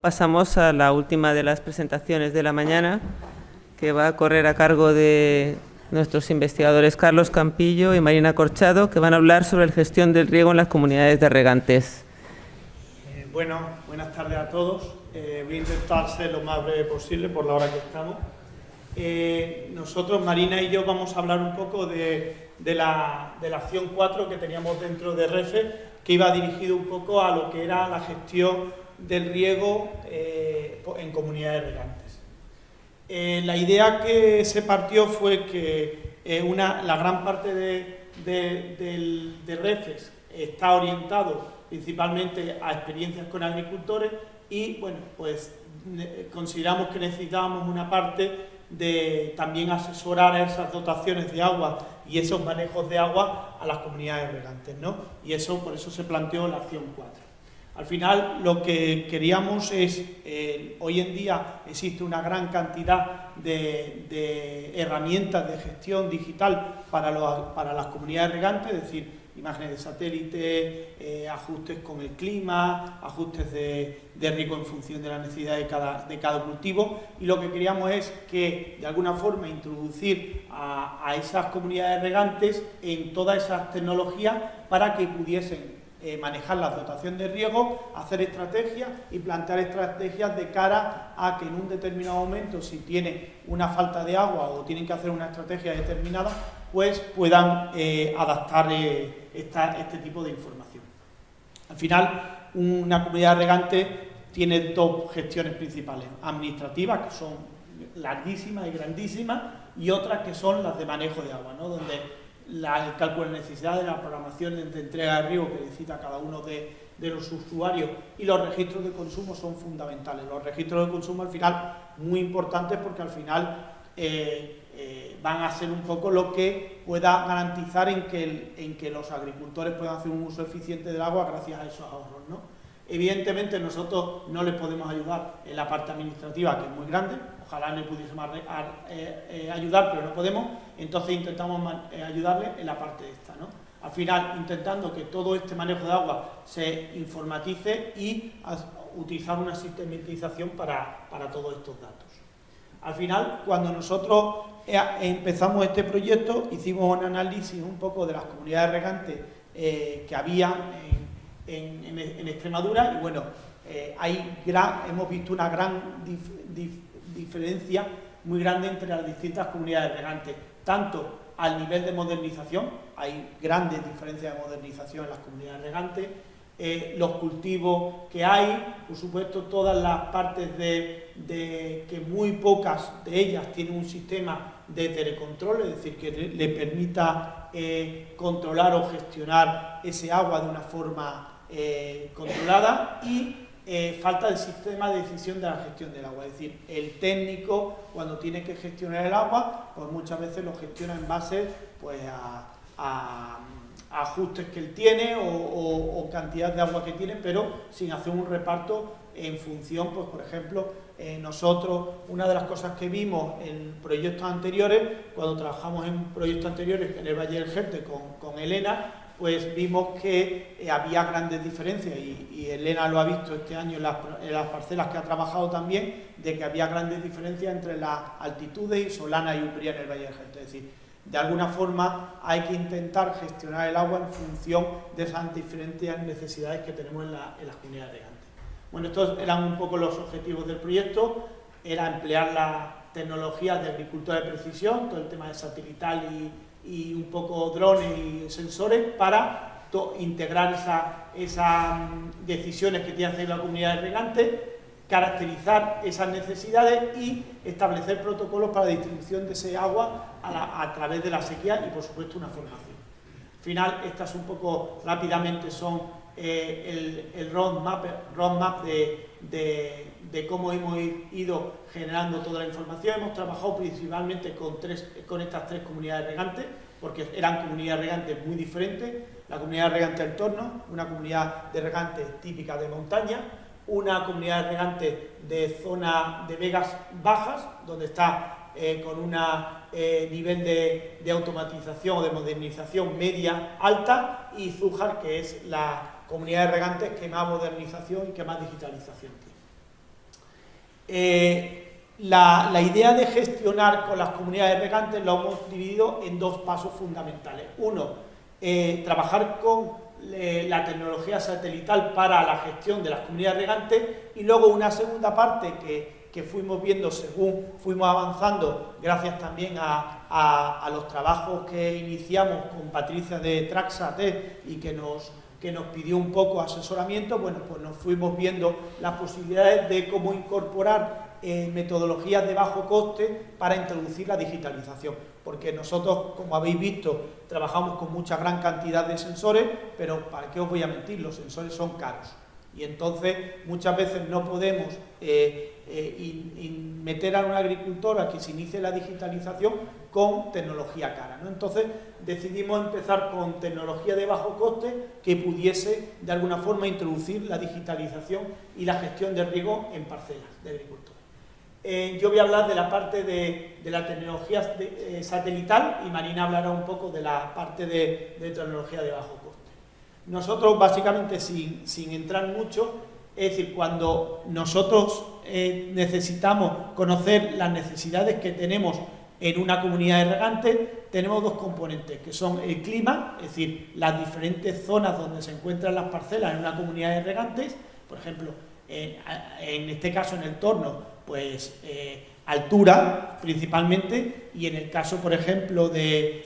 Pasamos a la última de las presentaciones de la mañana, que va a correr a cargo de nuestros investigadores Carlos Campillo y Marina Corchado, que van a hablar sobre la gestión del riego en las comunidades de regantes. Buenas tardes a todos. Voy a intentar ser lo más breve posible por la hora que estamos. Nosotros, Marina y yo, vamos a hablar un poco de la acción 4 que teníamos dentro de REFE, que iba dirigido un poco a lo que era la gestión del riego en comunidades regantes. La idea que se partió fue que la gran parte de REFES está orientado principalmente a experiencias con agricultores y, bueno, pues consideramos que necesitábamos una parte de también asesorar a esas dotaciones de agua y esos manejos de agua a las comunidades regantes, ¿no? Y eso, por eso se planteó la acción 4. Al final, lo que queríamos es, hoy en día existe una gran cantidad de herramientas de gestión digital para las comunidades regantes, es decir, imágenes de satélite, ajustes con el clima, ajustes de riego en función de la necesidad de cada cultivo, y lo que queríamos es que, de alguna forma, introducir a esas comunidades regantes en todas esas tecnologías para que pudiesen manejar la dotación de riego, hacer estrategias y plantear estrategias de cara a que en un determinado momento, si tienen una falta de agua o tienen que hacer una estrategia determinada, pues puedan adaptar este tipo de información. Al final, una comunidad regante tiene dos gestiones principales: administrativas, que son larguísimas y grandísimas, y otras que son las de manejo de agua, ¿no? Donde el cálculo de necesidades, la programación de entrega de riego que necesita cada uno de los usuarios y los registros de consumo son fundamentales. Los registros de consumo, al final, muy importantes, porque al final van a ser un poco lo que pueda garantizar en que los agricultores puedan hacer un uso eficiente del agua gracias a esos ahorros, ¿no? Evidentemente, nosotros no les podemos ayudar en la parte administrativa, que es muy grande. Ojalá le pudiésemos ayudar, pero no podemos. Entonces intentamos ayudarle en la parte esta, ¿no? Al final, intentando que todo este manejo de agua se informatice y utilizar una sistematización para todos estos datos. Al final, cuando nosotros empezamos este proyecto, hicimos un análisis un poco de las comunidades regantes que había en Extremadura, y bueno, hemos visto una gran diferencia muy grande entre las distintas comunidades regantes, tanto al nivel de modernización, hay grandes diferencias de modernización en las comunidades regantes, los cultivos que hay, por supuesto todas las partes de que muy pocas de ellas tienen un sistema de telecontrol, es decir, que le permita controlar o gestionar ese agua de una forma controlada, y falta el sistema de decisión de la gestión del agua, es decir, el técnico, cuando tiene que gestionar el agua, pues muchas veces lo gestiona en base, pues, a ajustes que él tiene o cantidad de agua que tiene, pero sin hacer un reparto en función, pues, por ejemplo, nosotros, una de las cosas que vimos en proyectos anteriores, cuando trabajamos en proyectos anteriores en el Valle del Jerte con Elena, pues vimos que había grandes diferencias, y Elena lo ha visto este año en las parcelas que ha trabajado también, de que había grandes diferencias entre las altitudes Solana y Umbría en el Valle del Jerte. Es decir, de alguna forma hay que intentar gestionar el agua en función de esas diferentes necesidades que tenemos en las comunidades regantes. Bueno, estos eran un poco los objetivos del proyecto: era emplear las tecnologías de agricultura de precisión, todo el tema de satelital y un poco drones y sensores para integrar esas decisiones que tiene que hacer la comunidad regante, caracterizar esas necesidades y establecer protocolos para la distribución de ese agua a través de la sequía y, por supuesto, una formación. Al final, estas un poco rápidamente son el roadmap de cómo hemos ido generando toda la información. Hemos trabajado principalmente con estas tres comunidades regantes, porque eran comunidades regantes muy diferentes. La comunidad regante del Torno, una comunidad de regantes típica de montaña, una comunidad de regantes de zona de vegas bajas, donde está con un nivel de automatización o de modernización media alta, y Zújar, que es la comunidad de regantes que más modernización y que más digitalización tiene. La idea de gestionar con las comunidades regantes lo hemos dividido en dos pasos fundamentales. Uno, trabajar con la tecnología satelital para la gestión de las comunidades regantes, y luego una segunda parte que fuimos viendo según fuimos avanzando, gracias también a los trabajos que iniciamos con Patricia de Traxate y que nos pidió un poco asesoramiento. Bueno, pues nos fuimos viendo las posibilidades de cómo incorporar metodologías de bajo coste para introducir la digitalización, porque nosotros, como habéis visto, trabajamos con mucha gran cantidad de sensores, pero ¿para qué os voy a mentir? Los sensores son caros y entonces muchas veces no podemos meter a un agricultor a que se inicie la digitalización con tecnología cara, ¿no? Entonces decidimos empezar con tecnología de bajo coste que pudiese de alguna forma introducir la digitalización y la gestión de riego en parcelas de agricultores. Yo voy a hablar de la parte de la tecnología satelital y Marina hablará un poco de la parte de tecnología de bajo coste. Nosotros básicamente, sin entrar mucho, es decir, cuando nosotros necesitamos conocer las necesidades que tenemos en una comunidad de regantes, tenemos dos componentes, que son el clima, es decir, las diferentes zonas donde se encuentran las parcelas en una comunidad de regantes. Por ejemplo, en este caso en el Torno, pues altura principalmente, y en el caso, por ejemplo, de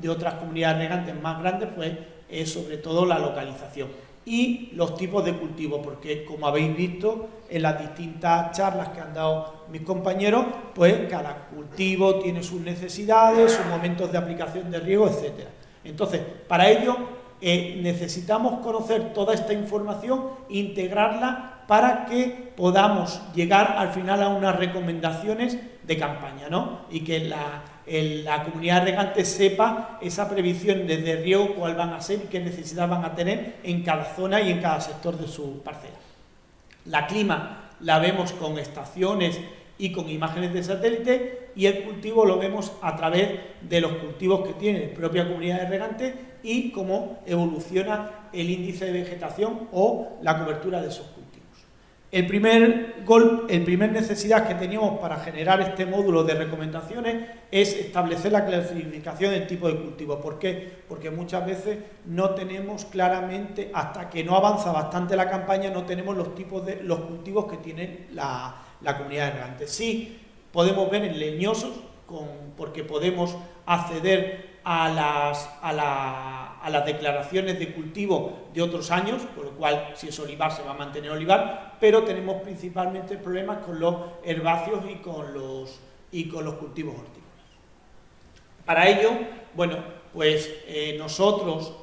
otras comunidades regantes más grandes, pues es sobre todo la localización y los tipos de cultivo, porque como habéis visto en las distintas charlas que han dado mis compañeros, pues cada cultivo tiene sus necesidades, sus momentos de aplicación de riego, etcétera. Entonces, para ello necesitamos conocer toda esta información, integrarla para que podamos llegar al final a unas recomendaciones de campaña, ¿no? Y que la comunidad regante sepa esa previsión de riego, cuál van a ser y qué necesidad van a tener en cada zona y en cada sector de su parcela. La clima la vemos con estaciones y con imágenes de satélite, y el cultivo lo vemos a través de los cultivos que tiene la propia comunidad de regantes y cómo evoluciona el índice de vegetación o la cobertura de esos cultivos. El primer necesidad que teníamos para generar este módulo de recomendaciones es establecer la clasificación del tipo de cultivo. ¿Por qué? Porque muchas veces no tenemos claramente, hasta que no avanza bastante la campaña, no tenemos los cultivos que tiene la comunidad de regantes. Sí podemos ver en leñosos, porque podemos acceder a las declaraciones de cultivo de otros años, por lo cual si es olivar se va a mantener olivar, pero tenemos principalmente problemas con los herbáceos y con los cultivos hortícolas. Para ello, bueno, pues nosotros,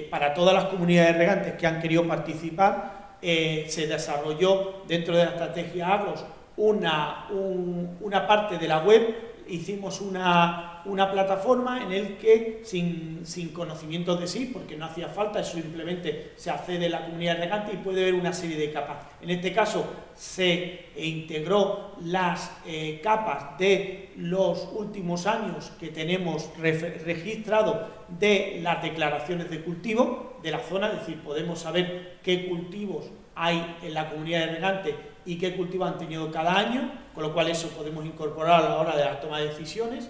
para todas las comunidades regantes que han querido participar, se desarrolló dentro de la estrategia Agros una parte de la web. Hicimos una plataforma en el que, sin conocimientos de sí, porque no hacía falta, eso simplemente se accede a la comunidad regante y puede ver una serie de capas. En este caso se integró las capas de los últimos años que tenemos registrado de las declaraciones de cultivo de la zona, es decir, podemos saber qué cultivos hay en la comunidad de regantes y qué cultivos han tenido cada año, con lo cual eso podemos incorporar a la hora de la toma de decisiones.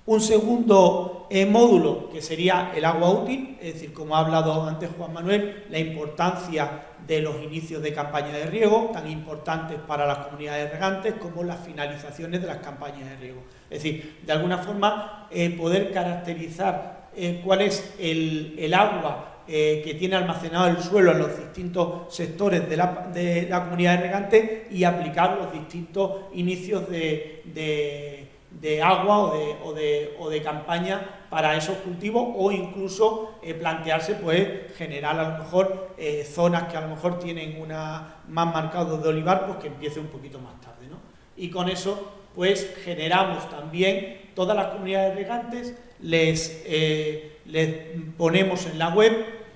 Un segundo módulo, que sería el agua útil, es decir, como ha hablado antes Juan Manuel, la importancia de los inicios de campaña de riego, tan importantes para las comunidades regantes como las finalizaciones de las campañas de riego. Es decir, de alguna forma poder caracterizar cuál es el agua que tiene almacenado el suelo en los distintos sectores de la comunidad de regantes y aplicar los distintos inicios de agua o de campaña para esos cultivos, o incluso plantearse pues generar a lo mejor zonas que a lo mejor tienen más marcados de olivar, pues que empiece un poquito más tarde, ¿no? Y con eso pues generamos también todas las comunidades regantes, les ponemos en la web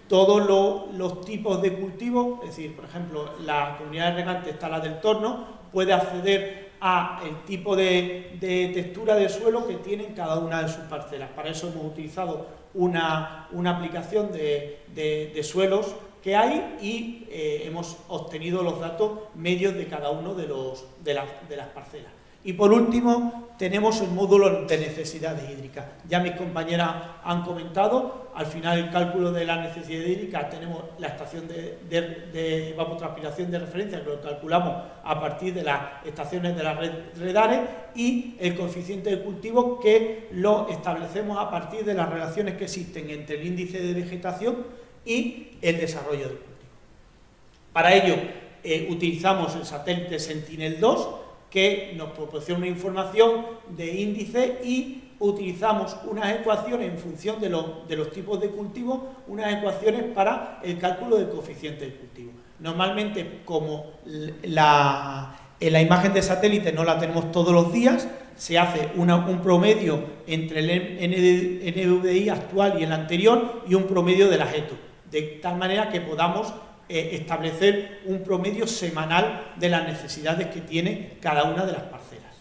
todos los tipos de cultivos, es decir, por ejemplo, la comunidad de regantes está la del Torno, puede acceder a el tipo de textura de suelo que tienen cada una de sus parcelas. Para eso hemos utilizado una aplicación de suelos que hay y hemos obtenido los datos medios de cada uno de las parcelas. Y por último, tenemos el módulo de necesidades hídricas. Ya mis compañeras han comentado, al final el cálculo de las necesidades hídricas tenemos la estación de evapotranspiración de referencia, que lo calculamos a partir de las estaciones de la red REDARE, y el coeficiente de cultivo, que lo establecemos a partir de las relaciones que existen entre el índice de vegetación y el desarrollo del cultivo. Para ello utilizamos el satélite Sentinel-2, que nos proporciona una información de índice, y utilizamos unas ecuaciones en función de los tipos de cultivo, unas ecuaciones para el cálculo del coeficiente del cultivo. Normalmente, como en la imagen de satélite no la tenemos todos los días, se hace un promedio entre el NVDI actual y el anterior y un promedio de la GETO, de tal manera que podamos establecer un promedio semanal de las necesidades que tiene cada una de las parcelas.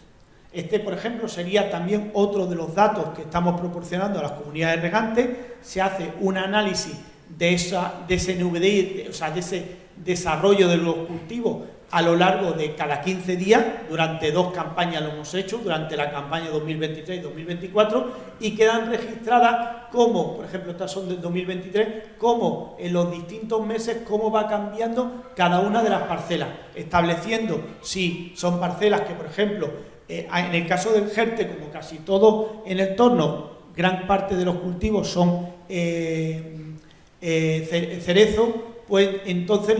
Este, por ejemplo, sería también otro de los datos que estamos proporcionando a las comunidades regantes. Se hace un análisis de ese NVDI, o sea, de ese desarrollo de los cultivos a lo largo de cada 15 días, durante 2 campañas lo hemos hecho, durante la campaña 2023 y 2024, y quedan registradas como, por ejemplo, estas son del 2023, como en los distintos meses, cómo va cambiando cada una de las parcelas, estableciendo si son parcelas que, por ejemplo, en el caso del Jerte, como casi todo en el torno, gran parte de los cultivos son cerezo, pues entonces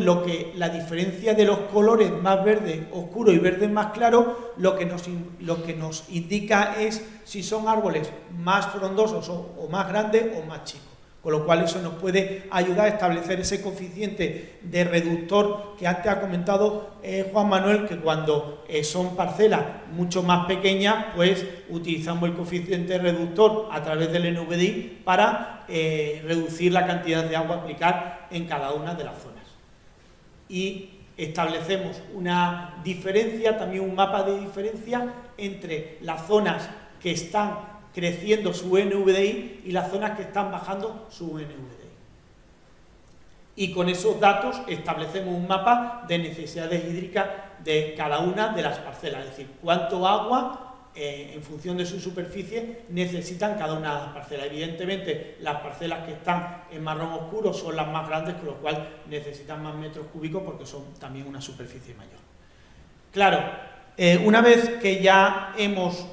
la diferencia de los colores más verde oscuro y verde más claro, lo que nos indica es si son árboles más frondosos o más grandes o más chicos. Con lo cual eso nos puede ayudar a establecer ese coeficiente de reductor que antes ha comentado Juan Manuel, que cuando son parcelas mucho más pequeñas, pues utilizamos el coeficiente reductor a través del NVDI para reducir la cantidad de agua a aplicar en cada una de las zonas. Y establecemos una diferencia, también un mapa de diferencia entre las zonas que están creciendo su NVDI y las zonas que están bajando su NVDI. Y con esos datos establecemos un mapa de necesidades hídricas de cada una de las parcelas, es decir, cuánto agua en función de su superficie necesitan cada una de las parcelas. Evidentemente, las parcelas que están en marrón oscuro son las más grandes, con lo cual necesitan más metros cúbicos porque son también una superficie mayor. Claro, una vez que ya hemos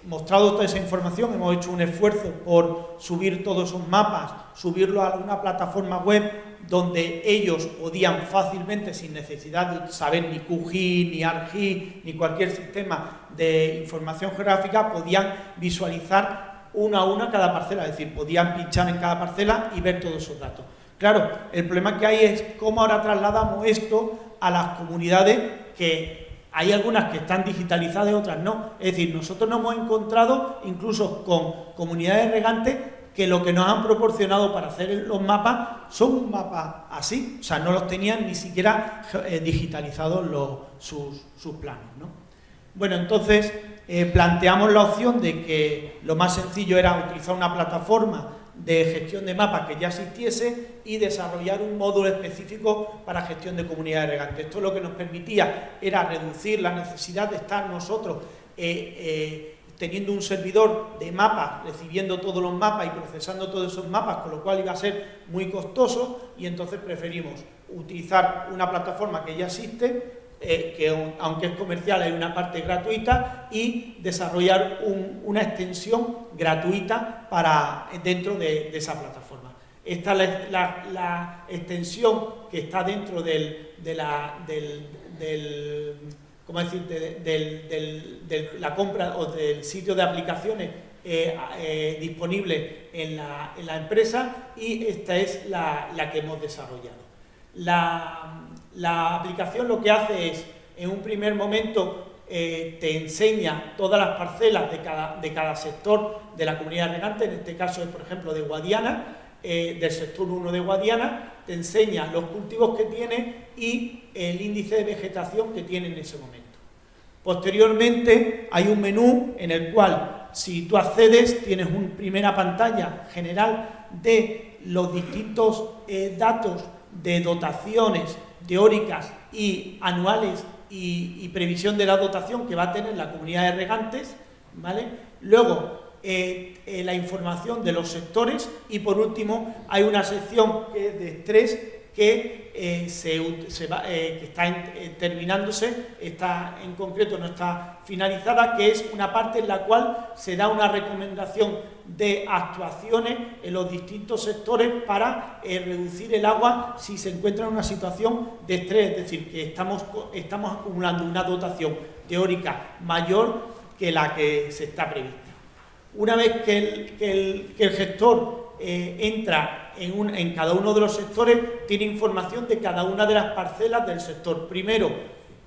mostrado toda esa información, hemos hecho un esfuerzo por subir todos esos mapas, subirlo a una plataforma web donde ellos podían fácilmente, sin necesidad de saber ni QGIS, ni ArcGIS, ni cualquier sistema de información geográfica, podían visualizar una a una cada parcela, es decir, podían pinchar en cada parcela y ver todos esos datos. Claro, el problema que hay es cómo ahora trasladamos esto a las comunidades, que hay algunas que están digitalizadas y otras no. Es decir, nosotros nos hemos encontrado incluso con comunidades regantes que lo que nos han proporcionado para hacer los mapas son un mapa así, o sea, no los tenían ni siquiera digitalizados sus planos, ¿no? Bueno, entonces planteamos la opción de que lo más sencillo era utilizar una plataforma de gestión de mapas que ya existiese y desarrollar un módulo específico para gestión de comunidades regantes. Esto lo que nos permitía era reducir la necesidad de estar nosotros teniendo un servidor de mapas, recibiendo todos los mapas y procesando todos esos mapas, con lo cual iba a ser muy costoso, y entonces preferimos utilizar una plataforma que ya existe, que aunque es comercial hay una parte gratuita, y desarrollar una extensión gratuita dentro de esa plataforma. Esta es la extensión que está dentro de la compra o del sitio de aplicaciones disponible en la empresa, y esta es la que hemos desarrollado. La aplicación lo que hace es, en un primer momento, te enseña todas las parcelas de cada sector de la comunidad regante. En este caso es, por ejemplo, de Guadiana, del sector 1 de Guadiana, te enseña los cultivos que tiene y el índice de vegetación que tiene en ese momento. Posteriormente hay un menú en el cual, si tú accedes, tienes una primera pantalla general de los distintos datos de dotaciones teóricas y anuales y previsión de la dotación que va a tener la comunidad de regantes, ¿vale? Luego, la información de los sectores y, por último, hay una sección que es de estrés que está terminándose, en concreto no está finalizada, que es una parte en la cual se da una recomendación de actuaciones en los distintos sectores para reducir el agua si se encuentra en una situación de estrés, es decir, que estamos acumulando una dotación teórica mayor que la que se está prevista. Una vez que el gestor entra en cada uno de los sectores, tiene información de cada una de las parcelas del sector. Primero,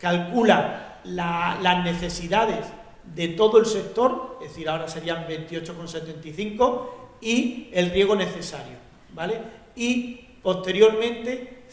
calcula las necesidades de todo el sector, es decir, ahora serían 28,75, y el riego necesario, ¿vale? Y posteriormente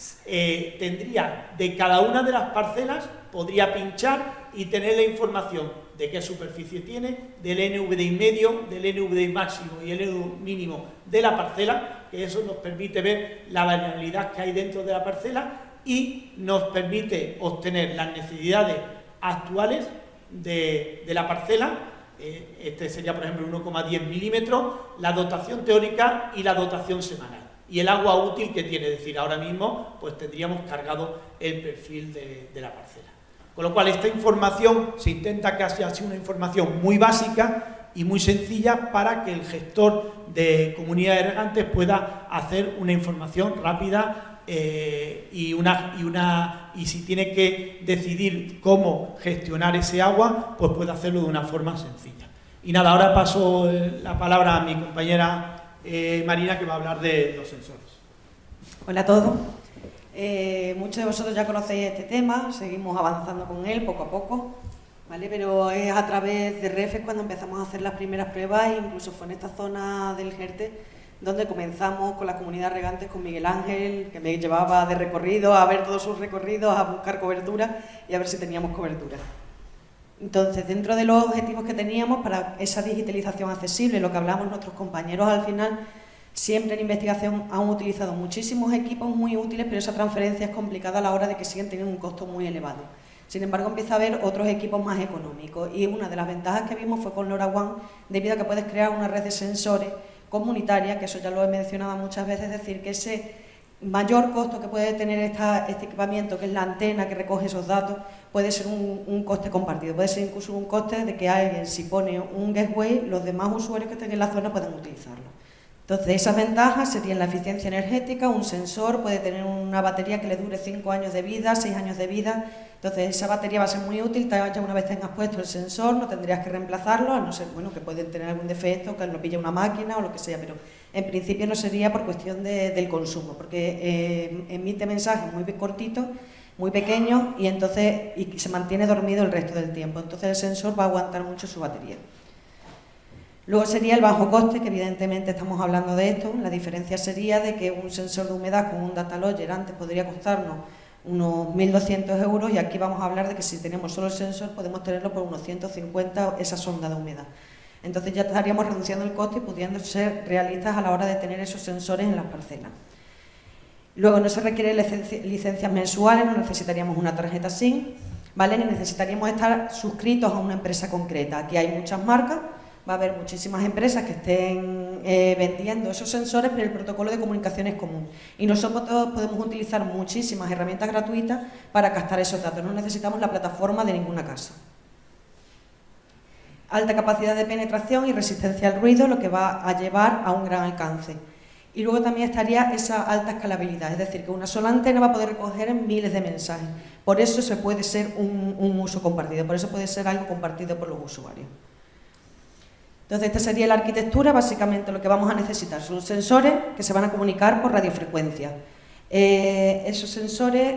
tendría de cada una de las parcelas, podría pinchar y tener la información de qué superficie tiene, del NVDI medio, del NVDI máximo y el NVDI mínimo de la parcela, que eso nos permite ver la variabilidad que hay dentro de la parcela y nos permite obtener las necesidades actuales de la parcela. Este sería, por ejemplo, 1,10 milímetros, la dotación teórica y la dotación semanal. Y el agua útil que tiene, es decir, ahora mismo pues tendríamos cargado el perfil de la parcela. Con lo cual, esta información se intenta que sea así una información muy básica y muy sencilla para que el gestor de comunidades regantes pueda hacer una información rápida y si tiene que decidir cómo gestionar ese agua, pues puede hacerlo de una forma sencilla. Y nada, ahora paso la palabra a mi compañera Marina, que va a hablar de los sensores. Hola a todos. Muchos de vosotros ya conocéis este tema, seguimos avanzando con él poco a poco, ¿vale? Pero es a través de REFES cuando empezamos a hacer las primeras pruebas, e incluso fue en esta zona del Jerte donde comenzamos con la comunidad regantes, con Miguel Ángel, que me llevaba de recorrido a ver todos sus recorridos, a buscar cobertura y a ver si teníamos cobertura. Entonces, dentro de los objetivos que teníamos para esa digitalización accesible, lo que hablamos nuestros compañeros al final, siempre en investigación han utilizado muchísimos equipos muy útiles, pero esa transferencia es complicada a la hora de que siguen teniendo un costo muy elevado. Sin embargo, empieza a haber otros equipos más económicos y una de las ventajas que vimos fue con LoRaWAN, debido a que puedes crear una red de sensores comunitaria, que eso ya lo he mencionado muchas veces, es decir, que ese mayor costo que puede tener este equipamiento, que es la antena que recoge esos datos, puede ser un coste compartido, puede ser incluso un coste de que alguien, si pone un gateway, los demás usuarios que estén en la zona puedan utilizarlo. Entonces, esas ventajas serían la eficiencia energética, un sensor puede tener una batería que le dure 5 años de vida, 6 años de vida, entonces esa batería va a ser muy útil, ya una vez tengas puesto el sensor no tendrías que reemplazarlo, a no ser, bueno, que pueden tener algún defecto, que lo pille una máquina o lo que sea, pero en principio no sería por cuestión del consumo, porque emite mensajes muy cortitos, muy pequeños y entonces se mantiene dormido el resto del tiempo, entonces el sensor va a aguantar mucho su batería. Luego sería el bajo coste, que evidentemente estamos hablando de esto. La diferencia sería de que un sensor de humedad con un data logger antes podría costarnos unos 1.200 euros y aquí vamos a hablar de que si tenemos solo el sensor podemos tenerlo por unos 150 esa sonda de humedad. Entonces ya estaríamos reduciendo el coste y pudiendo ser realistas a la hora de tener esos sensores en las parcelas. Luego no se requieren licencias mensuales, no necesitaríamos una tarjeta SIM, ¿vale? Ni necesitaríamos estar suscritos a una empresa concreta. Aquí hay muchas marcas. Va a haber muchísimas empresas que estén vendiendo esos sensores, pero el protocolo de comunicación es común. Y nosotros podemos utilizar muchísimas herramientas gratuitas para captar esos datos. No necesitamos la plataforma de ninguna casa. Alta capacidad de penetración y resistencia al ruido, lo que va a llevar a un gran alcance. Y luego también estaría esa alta escalabilidad, es decir, que una sola antena va a poder recoger miles de mensajes. Por eso se puede ser un uso compartido, por eso puede ser algo compartido por los usuarios. Entonces, esta sería la arquitectura. Básicamente lo que vamos a necesitar son sensores que se van a comunicar por radiofrecuencia. Esos sensores,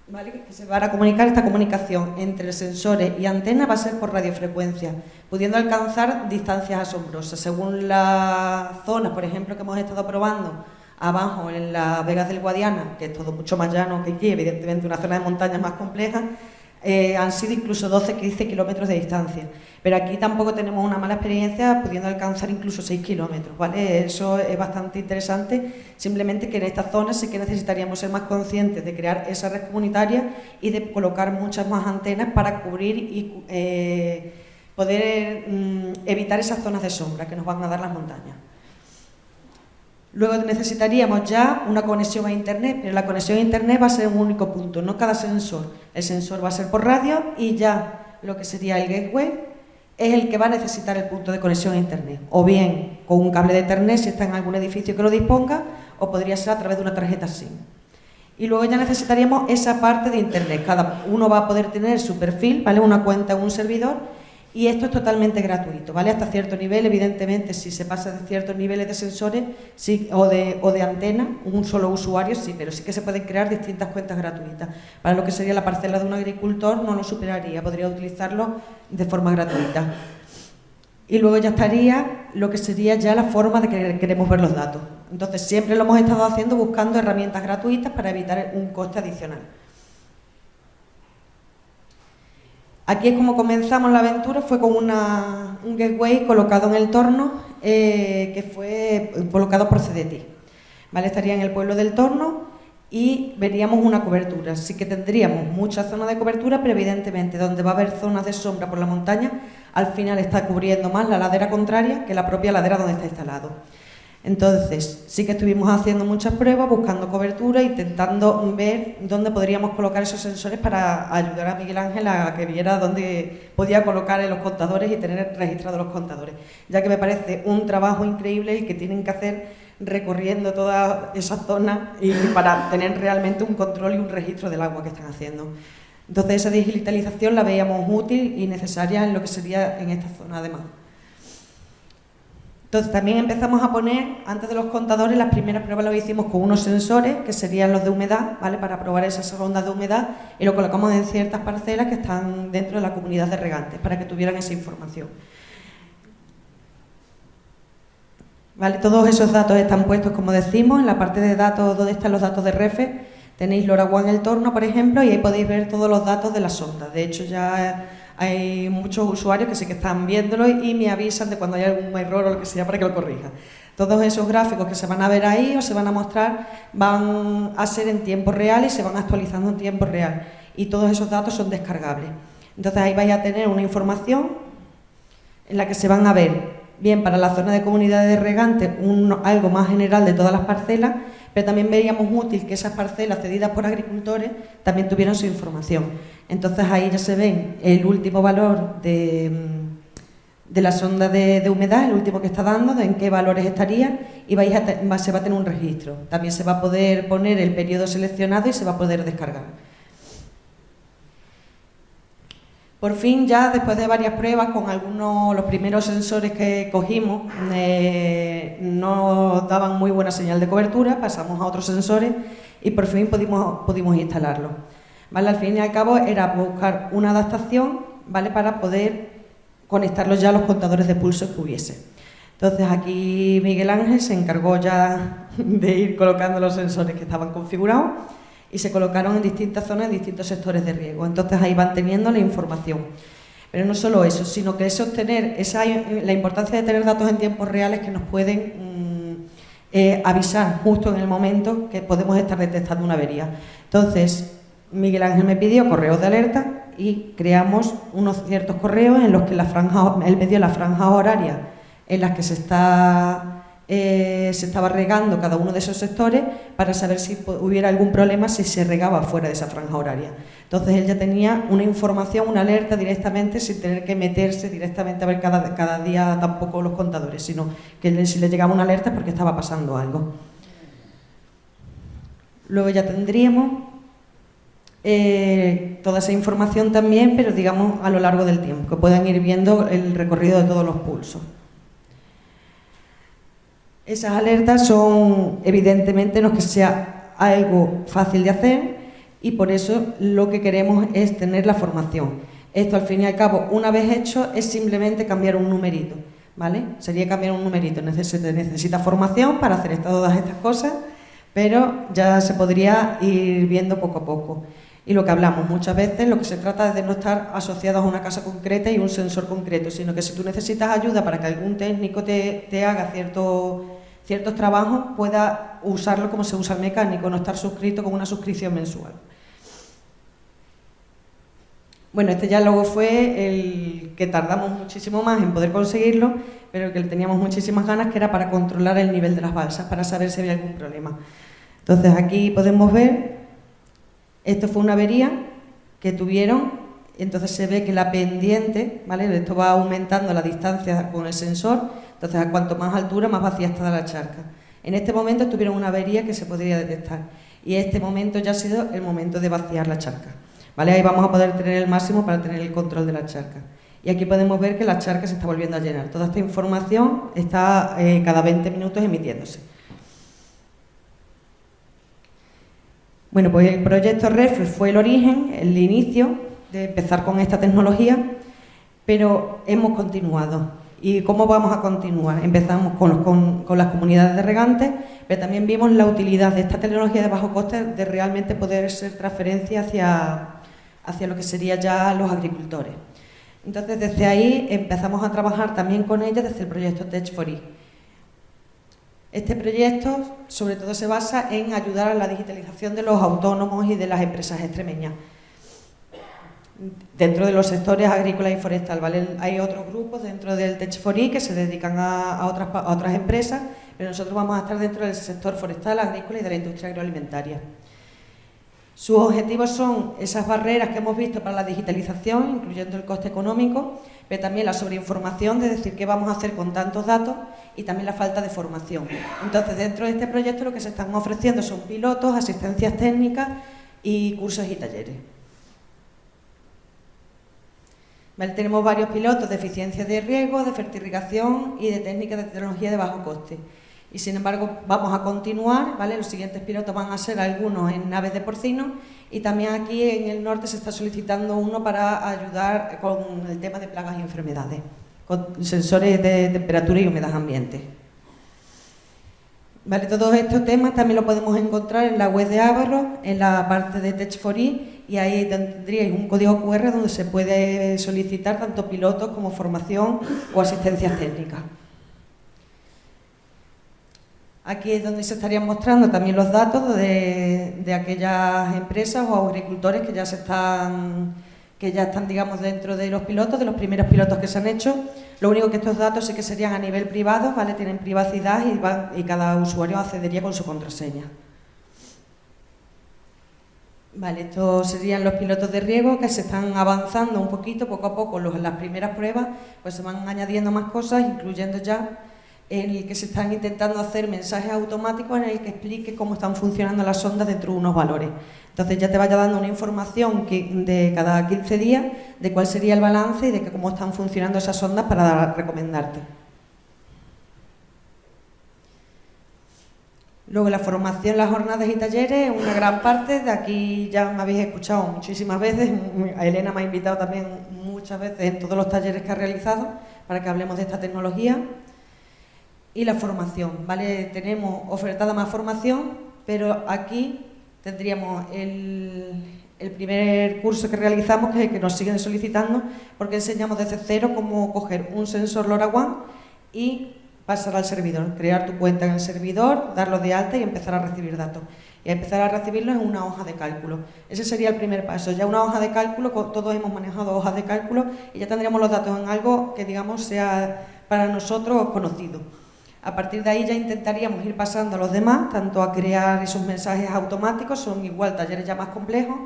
¿vale?, que se van a comunicar, esta comunicación entre sensores y antena va a ser por radiofrecuencia, pudiendo alcanzar distancias asombrosas. Según las zonas, por ejemplo, que hemos estado probando abajo en las Vegas del Guadiana, que es todo mucho más llano que aquí, evidentemente una zona de montañas más compleja, han sido incluso 12-15 kilómetros de distancia. Pero aquí tampoco tenemos una mala experiencia pudiendo alcanzar incluso 6 kilómetros, ¿vale? Eso es bastante interesante, simplemente que en estas zonas sí que necesitaríamos ser más conscientes de crear esa red comunitaria y de colocar muchas más antenas para cubrir y poder evitar esas zonas de sombra que nos van a dar las montañas. Luego necesitaríamos ya una conexión a Internet, pero la conexión a Internet va a ser un único punto, no cada sensor. El sensor va a ser por radio y ya lo que sería el gateway es el que va a necesitar el punto de conexión a Internet, o bien con un cable de Ethernet si está en algún edificio que lo disponga, o podría ser a través de una tarjeta SIM. Y luego ya necesitaríamos esa parte de Internet. Cada uno va a poder tener su perfil, ¿vale? Una cuenta en un servidor, y esto es totalmente gratuito, ¿vale? Hasta cierto nivel, evidentemente, si se pasa de ciertos niveles de sensores sí, o de antena, un solo usuario sí, pero sí que se pueden crear distintas cuentas gratuitas. Para lo que sería la parcela de un agricultor no lo superaría, podría utilizarlo de forma gratuita. Y luego ya estaría lo que sería ya la forma de que queremos ver los datos. Entonces siempre lo hemos estado haciendo buscando herramientas gratuitas para evitar un coste adicional. Aquí es como comenzamos la aventura, fue con un gateway colocado en el Torno, que fue colocado por CDT. ¿Vale? Estaría en el pueblo del Torno y veríamos una cobertura. Sí que tendríamos mucha zona de cobertura, pero evidentemente donde va a haber zonas de sombra por la montaña, al final está cubriendo más la ladera contraria que la propia ladera donde está instalado. Entonces, sí que estuvimos haciendo muchas pruebas, buscando cobertura, intentando ver dónde podríamos colocar esos sensores para ayudar a Miguel Ángel a que viera dónde podía colocar en los contadores y tener registrados los contadores, ya que me parece un trabajo increíble el que tienen que hacer recorriendo toda esa zona y para tener realmente un control y un registro del agua que están haciendo. Entonces, esa digitalización la veíamos útil y necesaria en lo que sería en esta zona además. Entonces también empezamos a poner, antes de los contadores, las primeras pruebas las hicimos con unos sensores, que serían los de humedad, ¿vale? Para probar esas ondas de humedad, y lo colocamos en ciertas parcelas que están dentro de la comunidad de regantes, para que tuvieran esa información. ¿Vale? Todos esos datos están puestos, como decimos, en la parte de datos, donde están los datos de REFE, tenéis LoRaWAN en el Torno, por ejemplo, y ahí podéis ver todos los datos de las ondas. De hecho, ya hay muchos usuarios que sí que están viéndolo y me avisan de cuando hay algún error o lo que sea para que lo corrija. Todos esos gráficos que se van a ver ahí o se van a mostrar van a ser en tiempo real y se van actualizando en tiempo real. Y todos esos datos son descargables. Entonces ahí vais a tener una información en la que se van a ver, bien para la zona de comunidades de regantes, algo más general de todas las parcelas, pero también veríamos útil que esas parcelas cedidas por agricultores también tuvieran su información. Entonces ahí ya se ven el último valor de la sonda de humedad, el último que está dando, de en qué valores estaría, y se va a tener un registro. También se va a poder poner el periodo seleccionado y se va a poder descargar. Por fin, ya después de varias pruebas con los primeros sensores que cogimos, no daban muy buena señal de cobertura, pasamos a otros sensores y por fin pudimos instalarlo. ¿Vale? Al fin y al cabo era buscar una adaptación, ¿vale? Para poder conectarlos ya a los contadores de pulso que hubiese. Entonces aquí Miguel Ángel se encargó ya de ir colocando los sensores que estaban configurados y se colocaron en distintas zonas, en distintos sectores de riego. Entonces ahí van teniendo la información. Pero no solo eso, sino que es obtener la importancia de tener datos en tiempos reales que nos pueden avisar justo en el momento que podemos estar detectando una avería. Entonces, Miguel Ángel me pidió correos de alerta y creamos unos ciertos correos en los que él me dio las franjas horarias en las que se estaba regando cada uno de esos sectores para saber si hubiera algún problema si se regaba fuera de esa franja horaria. Entonces él ya tenía una información, una alerta directamente sin tener que meterse directamente a ver cada día tampoco los contadores, sino que si le llegaba una alerta es porque estaba pasando algo. Luego ya tendríamos toda esa información también, pero digamos a lo largo del tiempo, que puedan ir viendo el recorrido de todos los pulsos. Esas alertas son, evidentemente, no es que sea algo fácil de hacer y por eso lo que queremos es tener la formación. Esto, al fin y al cabo, una vez hecho, es simplemente cambiar un numerito, ¿vale? Sería cambiar un numerito. Necesita formación para hacer todas estas cosas, pero ya se podría ir viendo poco a poco. Y lo que hablamos muchas veces, lo que se trata es de no estar asociados a una casa concreta y un sensor concreto, sino que si tú necesitas ayuda para que algún técnico te haga ciertos trabajos, pueda usarlo como se usa el mecánico, no estar suscrito con una suscripción mensual. Bueno, este ya luego fue el que tardamos muchísimo más en poder conseguirlo, pero que teníamos muchísimas ganas, que era para controlar el nivel de las balsas, para saber si había algún problema. Entonces aquí podemos ver, esto fue una avería que tuvieron, entonces se ve que la pendiente, ¿vale? Esto va aumentando la distancia con el sensor, entonces a cuanto más altura, más vacía está la charca. En este momento tuvieron una avería que se podría detectar y este momento ya ha sido el momento de vaciar la charca. ¿Vale? Ahí vamos a poder tener el máximo para tener el control de la charca. Y aquí podemos ver que la charca se está volviendo a llenar. Toda esta información está cada 20 minutos emitiéndose. Bueno, pues el proyecto REFRE fue el origen, el inicio de empezar con esta tecnología, pero hemos continuado. ¿Y cómo vamos a continuar? Empezamos con las comunidades de regantes, pero también vimos la utilidad de esta tecnología de bajo coste de realmente poder ser transferencia hacia lo que sería ya los agricultores. Entonces, desde ahí empezamos a trabajar también con ella desde el proyecto Tech4E. Este proyecto, sobre todo, se basa en ayudar a la digitalización de los autónomos y de las empresas extremeñas dentro de los sectores agrícola y forestal, ¿vale? Hay otros grupos dentro del Tech4E que se dedican a otras empresas, pero nosotros vamos a estar dentro del sector forestal, agrícola y de la industria agroalimentaria. Sus objetivos son esas barreras que hemos visto para la digitalización, incluyendo el coste económico, pero también la sobreinformación, de decir qué vamos a hacer con tantos datos, y también la falta de formación. Entonces, dentro de este proyecto lo que se están ofreciendo son pilotos, asistencias técnicas y cursos y talleres. ¿Vale? Tenemos varios pilotos de eficiencia de riego, de fertirrigación y de técnicas de tecnología de bajo coste. Y sin embargo vamos a continuar, ¿vale? Los siguientes pilotos van a ser algunos en naves de porcino y también aquí en el norte se está solicitando uno para ayudar con el tema de plagas y enfermedades, con sensores de temperatura y humedad ambiente. ¿Vale? Todos estos temas también lo podemos encontrar en la web de Averroes, en la parte de Tech4E, y ahí tendríais un código QR donde se puede solicitar tanto pilotos como formación o asistencias técnicas. Aquí es donde se estarían mostrando también los datos de aquellas empresas o agricultores que ya están, digamos, dentro de los pilotos, de los primeros pilotos que se han hecho. Lo único que estos datos sí que serían a nivel privado, ¿vale? Tienen privacidad y cada usuario accedería con su contraseña. Vale, estos serían los pilotos de riego que se están avanzando un poquito, poco a poco. Las primeras pruebas pues se van añadiendo más cosas, incluyendo ya en el que se están intentando hacer mensajes automáticos en el que explique cómo están funcionando las sondas dentro de unos valores. Entonces ya te vaya dando una información de cada 15 días de cuál sería el balance y de cómo están funcionando esas sondas para recomendarte. Luego la formación, las jornadas y talleres, una gran parte, de aquí ya me habéis escuchado muchísimas veces, a Elena me ha invitado también muchas veces en todos los talleres que ha realizado para que hablemos de esta tecnología. Y la formación, ¿vale? Tenemos ofertada más formación, pero aquí tendríamos el primer curso que realizamos, que es el que nos siguen solicitando, porque enseñamos desde cero cómo coger un sensor LoRaWAN y pasar al servidor, crear tu cuenta en el servidor, darlo de alta y empezar a recibir datos. Y a empezar a recibirlos en una hoja de cálculo. Ese sería el primer paso. Ya una hoja de cálculo, todos hemos manejado hojas de cálculo y ya tendríamos los datos en algo que, digamos, sea para nosotros conocido. A partir de ahí ya intentaríamos ir pasando a los demás, tanto a crear esos mensajes automáticos, son igual talleres ya más complejos,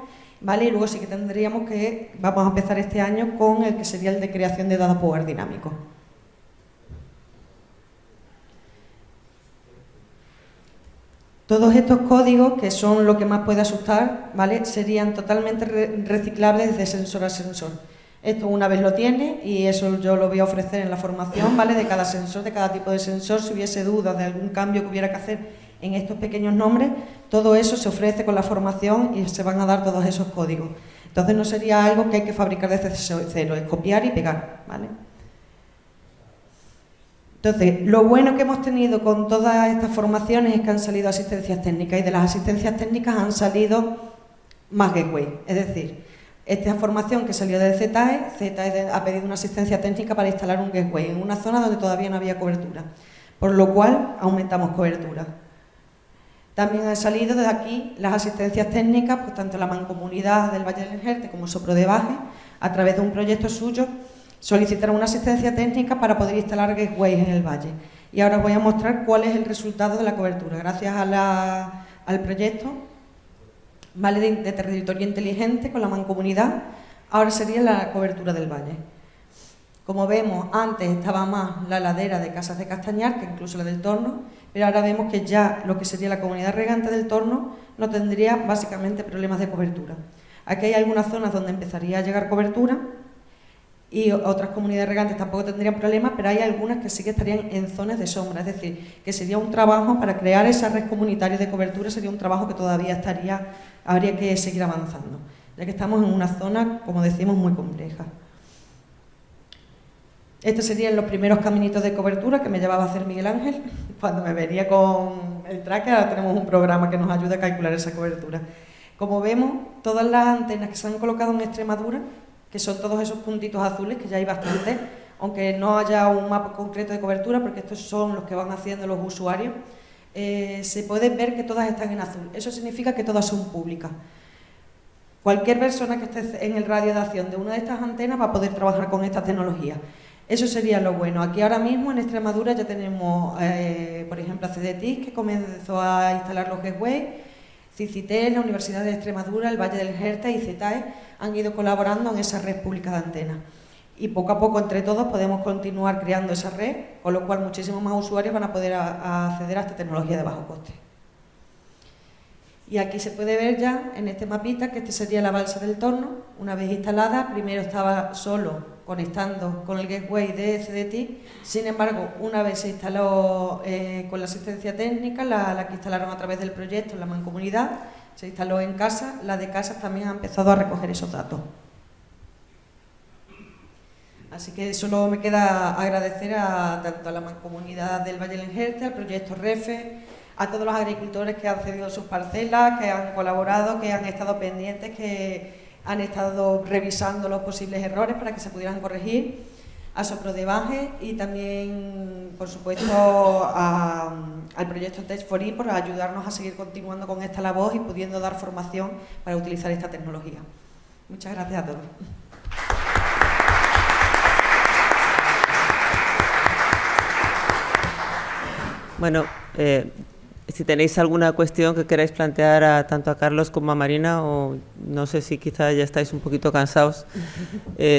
¿vale? Y luego sí que vamos a empezar este año con el que sería el de creación de data power dinámico. Todos estos códigos, que son lo que más puede asustar, ¿vale? Serían totalmente reciclables de sensor a sensor. Esto una vez lo tiene y eso yo lo voy a ofrecer en la formación, ¿vale? De cada sensor, de cada tipo de sensor. Si hubiese dudas de algún cambio que hubiera que hacer en estos pequeños nombres, todo eso se ofrece con la formación y se van a dar todos esos códigos. Entonces no sería algo que hay que fabricar desde cero, es copiar y pegar, ¿vale? Entonces, lo bueno que hemos tenido con todas estas formaciones es que han salido asistencias técnicas y de las asistencias técnicas han salido más gateway. Es decir, esta formación que salió de ZAE ha pedido una asistencia técnica para instalar un gateway en una zona donde todavía no había cobertura, por lo cual aumentamos cobertura. También han salido desde aquí las asistencias técnicas, pues tanto la Mancomunidad del Valle del Jerte como Soprodebaje, a través de un proyecto suyo, solicitaron una asistencia técnica para poder instalar gateways en el valle. Y ahora os voy a mostrar cuál es el resultado de la cobertura. Gracias al proyecto, ¿vale?, de territorio inteligente con la Mancomunidad, ahora sería la cobertura del valle. Como vemos, antes estaba más la ladera de Casas de Castañar, que incluso la del Torno, pero ahora vemos que ya lo que sería la comunidad regante del Torno no tendría básicamente problemas de cobertura. Aquí hay algunas zonas donde empezaría a llegar cobertura y otras comunidades regantes tampoco tendrían problemas, pero hay algunas que sí que estarían en zonas de sombra, es decir, que sería un trabajo para crear esa red comunitaria de cobertura, sería un trabajo que todavía habría que seguir avanzando, ya que estamos en una zona, como decimos, muy compleja. Estos serían los primeros caminitos de cobertura que me llevaba a hacer Miguel Ángel cuando me venía con el tracker. Ahora tenemos un programa que nos ayuda a calcular esa cobertura. Como vemos, todas las antenas que se han colocado en Extremadura, que son todos esos puntitos azules, que ya hay bastantes, aunque no haya un mapa concreto de cobertura, porque estos son los que van haciendo los usuarios, se puede ver que todas están en azul. Eso significa que todas son públicas. Cualquier persona que esté en el radio de acción de una de estas antenas va a poder trabajar con esta tecnología. Eso sería lo bueno. Aquí ahora mismo en Extremadura ya tenemos, por ejemplo, a CDTIC, que comenzó a instalar los gateways, CICITEL, la Universidad de Extremadura, el Valle del Jerte y ZAE han ido colaborando en esa red pública de antenas. Y poco a poco, entre todos, podemos continuar creando esa red, con lo cual muchísimos más usuarios van a poder acceder a esta tecnología de bajo coste. Y aquí se puede ver ya en este mapita que este sería la balsa del Torno. Una vez instalada, primero estaba solo conectando con el gateway de CDT, sin embargo, una vez se instaló con la asistencia técnica, la que instalaron a través del proyecto en la Mancomunidad, se instaló en casa, la de casas también ha empezado a recoger esos datos. Así que solo me queda agradecer tanto a la Mancomunidad del Valle del Jerte, al proyecto REFE, a todos los agricultores que han cedido sus parcelas, que han colaborado, que han estado pendientes, que han estado revisando los posibles errores para que se pudieran corregir, a Soprodebaje y también, por supuesto, al proyecto Tech4E por ayudarnos a seguir continuando con esta labor y pudiendo dar formación para utilizar esta tecnología. Muchas gracias a todos. Bueno, si tenéis alguna cuestión que queráis plantear tanto a Carlos como a Marina, o no sé si quizá ya estáis un poquito cansados,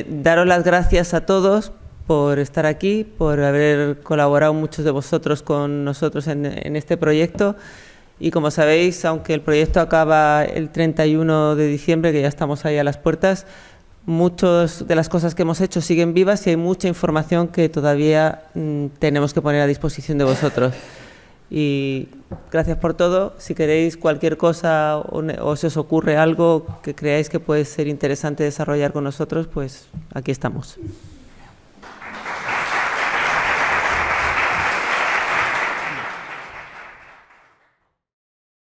daros las gracias a todos por estar aquí, por haber colaborado muchos de vosotros con nosotros en este proyecto. Y como sabéis, aunque el proyecto acaba el 31 de diciembre, que ya estamos ahí a las puertas, muchas de las cosas que hemos hecho siguen vivas y hay mucha información que todavía tenemos que poner a disposición de vosotros. Y gracias por todo. Si queréis cualquier cosa o se os ocurre algo que creáis que puede ser interesante desarrollar con nosotros, pues aquí estamos.